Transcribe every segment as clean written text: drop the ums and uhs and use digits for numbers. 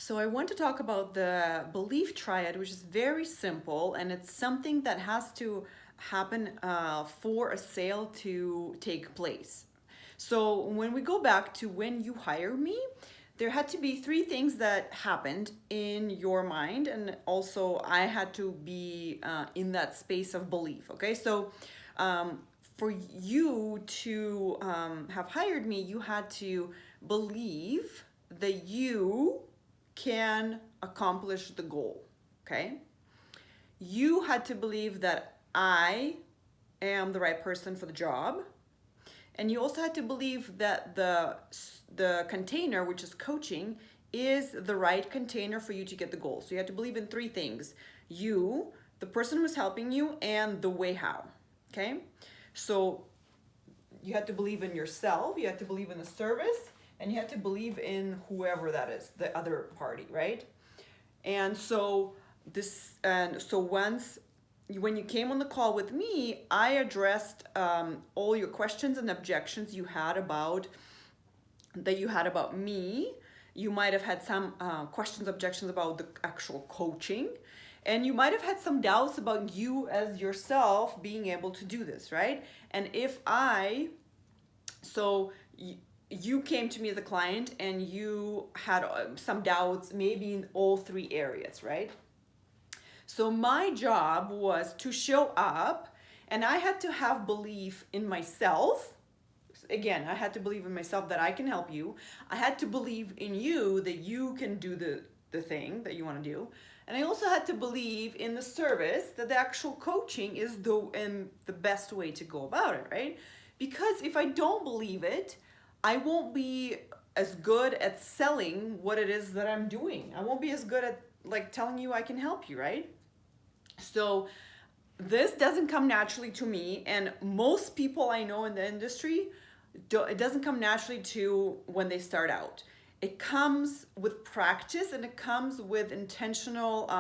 So I want to talk about the belief triad, which is very simple, and it's something that has to happen for a sale to take place. So when we go back to when you hire me, there had to be three things that happened in your mind, and also I had to be in that space of belief. Okay, so um, for you to have hired me, you had to believe that you can accomplish the goal. Okay, you had to believe that I am the right person for the job, and you also had to believe that the container, which is coaching, is the right container for you to get the goal. So you had to believe in three things: you, the person who's helping you, and the way how. Okay, so you had to believe in yourself, you had to believe in the service, and you had to believe in whoever that is, the other party, right? And so once when you came on the call with me, I addressed all your questions and objections you had about me. You might have had some questions, objections about the actual coaching, and you might have had some doubts about you as yourself being able to do this, right? And if I, so you came to me as a client and you had some doubts, maybe in all three areas, right? So my job was to show up, and I had to have belief in myself. Again, I had to believe in myself that I can help you. I had to believe in you that you can do the thing that you want to do. And I also had to believe in the service, that the actual coaching is the best way to go about it, right? Because if I don't believe it, I won't be as good at selling what it is that I'm doing. I won't be as good at like telling you I can help you, right? So this doesn't come naturally to me, and most people I know in the industry, it doesn't come naturally to when they start out. It comes with practice, and it comes with intentional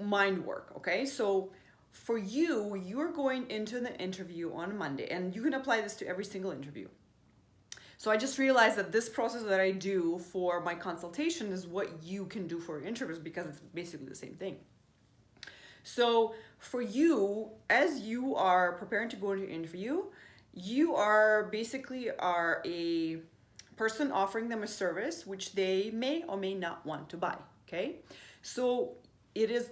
mind work. Okay, so for you, you're going into the interview on Monday, and you can apply this to every single interview. So I just realized that this process that I do for my consultation is what you can do for your interviews, because it's basically the same thing. So for you, as you are preparing to go into your interview, you are basically a person offering them a service which they may or may not want to buy. Okay, so it is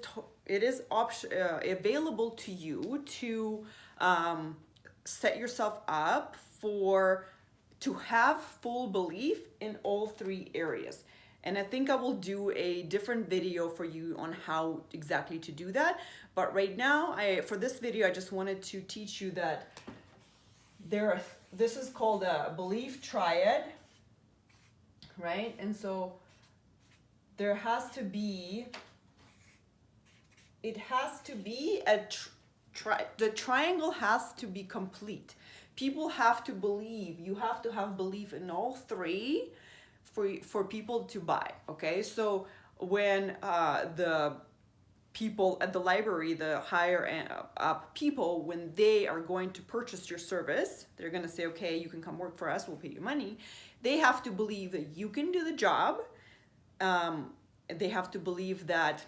available to you to set yourself up to have full belief in all three areas. And I think I will do a different video for you on how exactly to do that. But right now, for this video, I just wanted to teach you that this is called a belief triad, right? And so there has to be, the triangle has to be complete. People have to believe, you have to have belief in all three for people to buy. Okay, so when the people at the library, the higher up people, when they are going to purchase your service, they're going to say, okay, you can come work for us, we'll pay you money. They have to believe that you can do the job. They have to believe that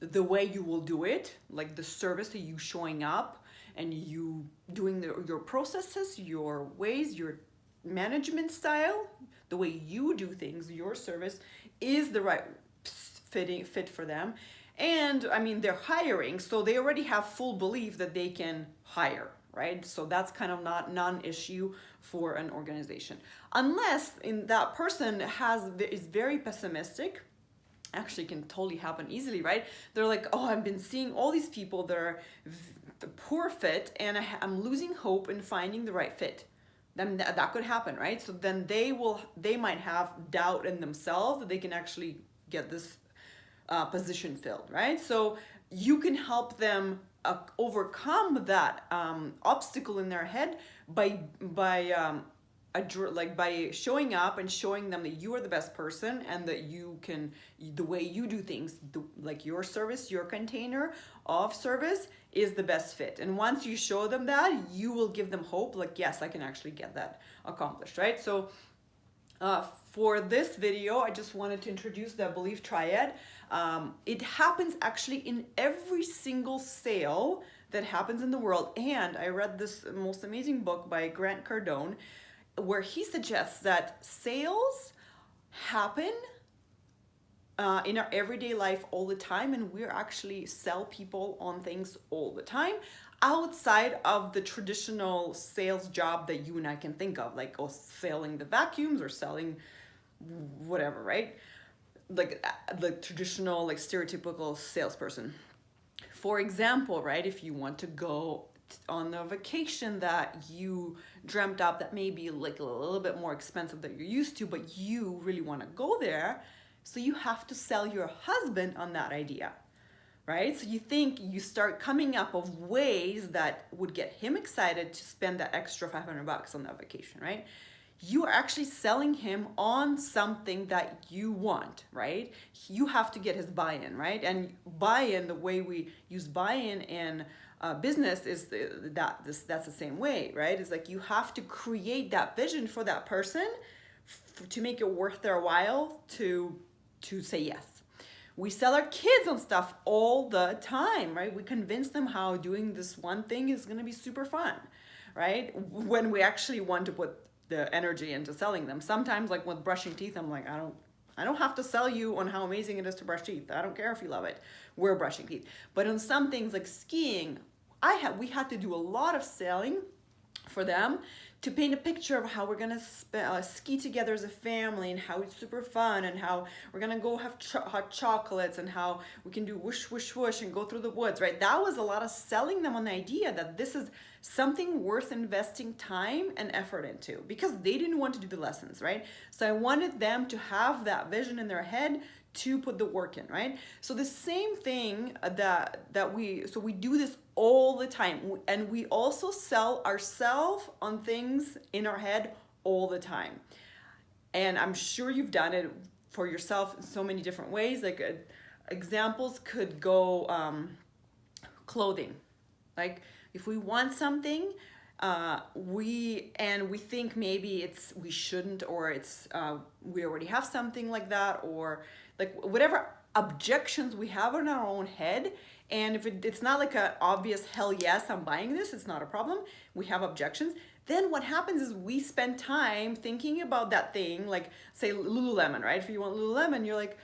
the way you will do it, like the service, that you showing up and you doing your processes, your ways, your management style, the way you do things, your service is the right fit for them. And I mean, they're hiring, so they already have full belief that they can hire, right? So that's kind of not non-issue for an organization, unless that person is very pessimistic. Actually, can totally happen easily, right? They're like, oh, I've been seeing all these people that are the poor fit, and I'm losing hope in finding the right fit. Then that could happen, right? So then they might have doubt in themselves that they can actually get this position filled, right? So you can help them overcome that obstacle in their head by showing up and showing them that you are the best person, and that the way you do things, like your service, your container of service is the best fit. And once you show them that, you will give them hope, like, yes, I can actually get that accomplished, right? So for this video, I just wanted to introduce the Belief Triad. It happens actually in every single sale that happens in the world. And I read this most amazing book by Grant Cardone, where he suggests that sales happen in our everyday life all the time, and we actually sell people on things all the time outside of the traditional sales job that you and I can think of, like selling the vacuums or selling whatever, right? Like the traditional, like stereotypical salesperson. For example, right, if you want to go on a vacation that you dreamt up that may be like a little bit more expensive than you're used to, but you really want to go there, so you have to sell your husband on that idea, right? So you start coming up of ways that would get him excited to spend that extra $500 on that vacation, right? You are actually selling him on something that you want, right? You have to get his buy-in, right? And buy-in, the way we use buy-in in business is that's the same way, right? It's like you have to create that vision for that person to make it worth their while to say yes. We sell our kids on stuff all the time, right? We convince them how doing this one thing is going to be super fun, right? When we actually want to put the energy into selling them. Sometimes, like with brushing teeth, I'm like, I don't have to sell you on how amazing it is to brush teeth. I don't care if you love it. We're brushing teeth. But on some things like skiing, we had to do a lot of selling for them to paint a picture of how we're gonna ski together as a family, and how it's super fun, and how we're gonna go have hot chocolates, and how we can do whoosh, whoosh, whoosh and go through the woods, right? That was a lot of selling them on the idea that this is something worth investing time and effort into, because they didn't want to do the lessons, right? So I wanted them to have that vision in their head to put the work in, right? So the same thing we do this all the time, and we also sell ourselves on things in our head all the time. And I'm sure you've done it for yourself in so many different ways. Like examples could go clothing. Like if we want something, we think maybe we shouldn't, or we already have something like that, or like whatever objections we have in our own head. And if it's not like an obvious hell yes, I'm buying this, it's not a problem, we have objections, then what happens is we spend time thinking about that thing, like say Lululemon, right? If you want Lululemon, you're like,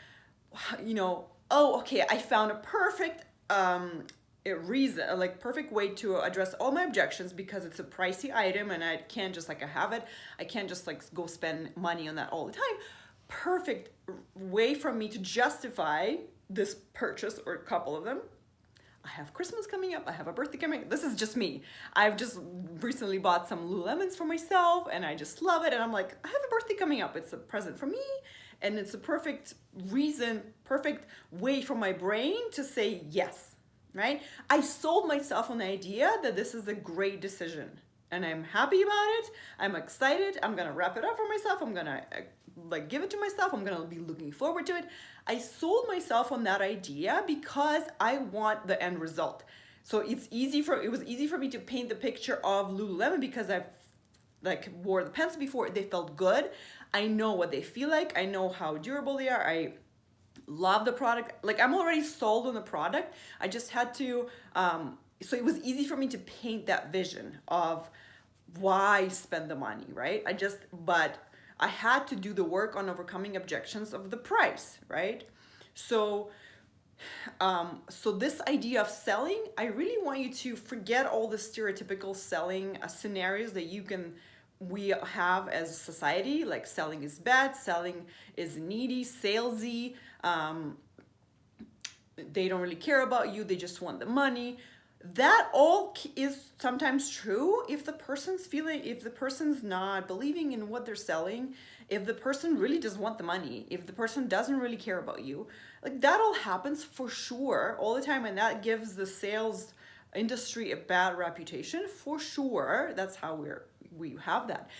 oh, okay, I found a perfect reason, like perfect way to address all my objections, because it's a pricey item and I can't just have it. I can't just go spend money on that all the time. Perfect way for me to justify this purchase, or a couple of them. I have Christmas coming up, I have a birthday coming up. This is just me. I've just recently bought some Lululemons for myself and I just love it. And I'm like, I have a birthday coming up. It's a present for me. And it's a perfect reason, perfect way for my brain to say yes, right? I sold myself on the idea that this is a great decision. And I'm happy about it. I'm excited. I'm gonna wrap it up for myself. I'm gonna give it to myself. I'm gonna be looking forward to it. I sold myself on that idea because I want the end result. So it was easy for me to paint the picture of Lululemon, because I've wore the pants before. They felt good. I know what they feel like. I know how durable they are. I love the product. Like, I'm already sold on the product. I just had to, so it was easy for me to paint that vision of why spend the money, right? But I had to do the work on overcoming objections of the price, right? So this idea of selling, I really want you to forget all the stereotypical selling scenarios that we have as a society, like selling is bad, selling is needy, salesy, they don't really care about you, they just want the money. That all is sometimes true if the person's not believing in what they're selling, if the person really doesn't want the money, if the person doesn't really care about you. Like, that all happens for sure all the time, and that gives the sales industry a bad reputation for sure. That's how we have that.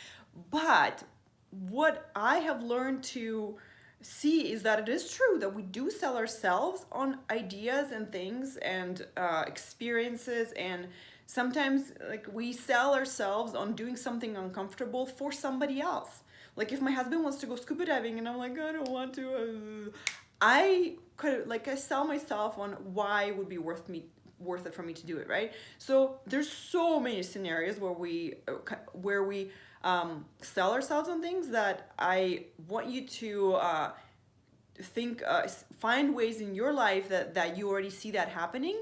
But what I have learned to see is that it is true that we do sell ourselves on ideas and things and experiences, and sometimes we sell ourselves on doing something uncomfortable for somebody else. Like if my husband wants to go scuba diving and I'm like, I don't want to, I could like I sell myself on why it would be worth it for me to do it, right? So there's so many scenarios where we sell ourselves on things that I want you to find ways in your life that you already see that happening,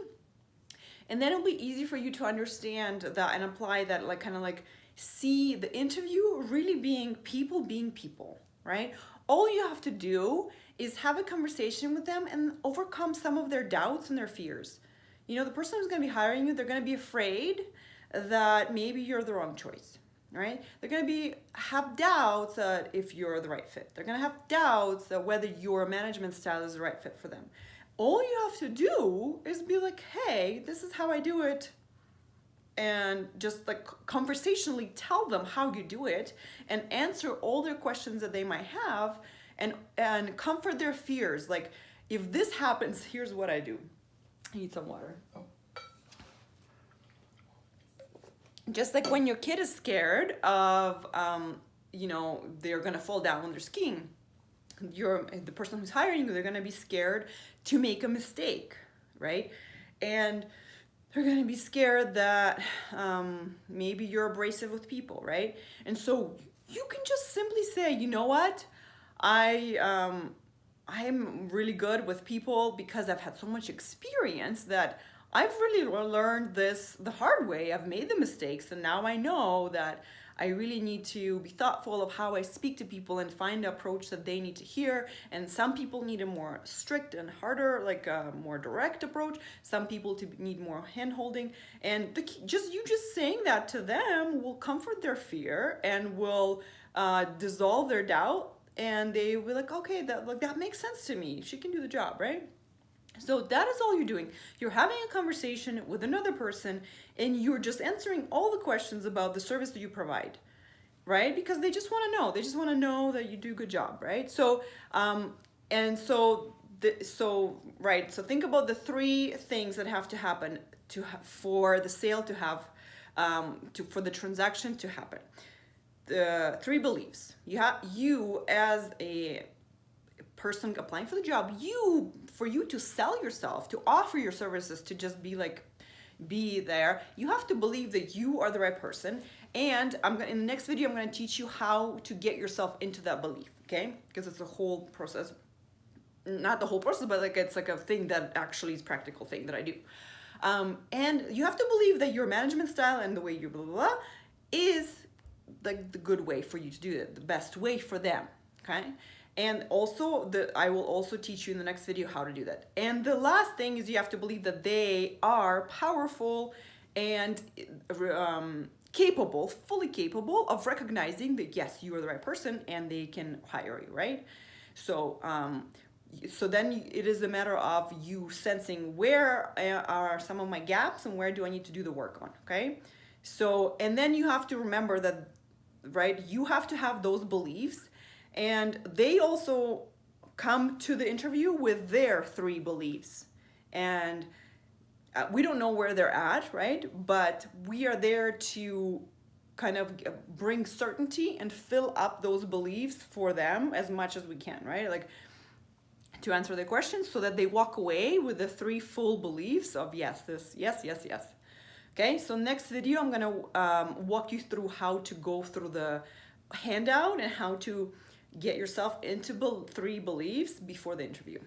and then it'll be easy for you to understand that and apply that, like kind of like see the interview really being people, right? All you have to do is have a conversation with them and overcome some of their doubts and their fears. You know, the person who's going to be hiring you, they're going to be afraid that maybe you're the wrong choice, right? They're going to have doubts that if you're the right fit. They're going to have doubts that whether your management style is the right fit for them. All you have to do is be like, hey, this is how I do it. And just like conversationally tell them how you do it and answer all their questions that they might have, and comfort their fears. Like, if this happens, here's what I do. I need some water. Just like when your kid is scared of, they're gonna fall down when they're skiing. The person who's hiring you, they're gonna be scared to make a mistake, right? And they're gonna be scared that maybe you're abrasive with people, right? And so you can just simply say, you know what, I'm really good with people because I've had so much experience that I've really learned this the hard way. I've made the mistakes, and now I know that I really need to be thoughtful of how I speak to people and find the approach that they need to hear. And some people need a more strict and harder, like a more direct approach. Some people need more hand-holding. And just saying that to them will comfort their fear and will dissolve their doubt. And they will be like, okay, that makes sense to me. She can do the job, right? So that is all you're doing. You're having a conversation with another person, and you're just answering all the questions about the service that you provide, right? Because they just want to know. They just want to know that you do a good job, right? So, so think about the three things that have to happen for the sale to have, for the transaction to happen. The three beliefs. You as a person applying for the job, for you to sell yourself, to offer your services, to just be there, you have to believe that you are the right person. And in the next video, I'm going to teach you how to get yourself into that belief, okay? Because it's a whole process. Not the whole process, but it's like a thing that actually is practical thing that I do. And you have to believe that your management style and the way you blah, blah, blah is like the good way for you to do it, the best way for them, okay? And also, I will also teach you in the next video how to do that. And the last thing is you have to believe that they are powerful and fully capable of recognizing that, yes, you are the right person and they can hire you, right? So, so then it is a matter of you sensing where are some of my gaps and where do I need to do the work on, okay? So, and then you have to remember that, right, you have to have those beliefs, and they also come to the interview with their three beliefs. And we don't know where they're at, right? But we are there to kind of bring certainty and fill up those beliefs for them as much as we can, right? Like to answer their questions so that they walk away with the three full beliefs of yes, this, yes, yes, yes. Okay, so next video, I'm gonna walk you through how to go through the handout and how to get yourself into three beliefs before the interview.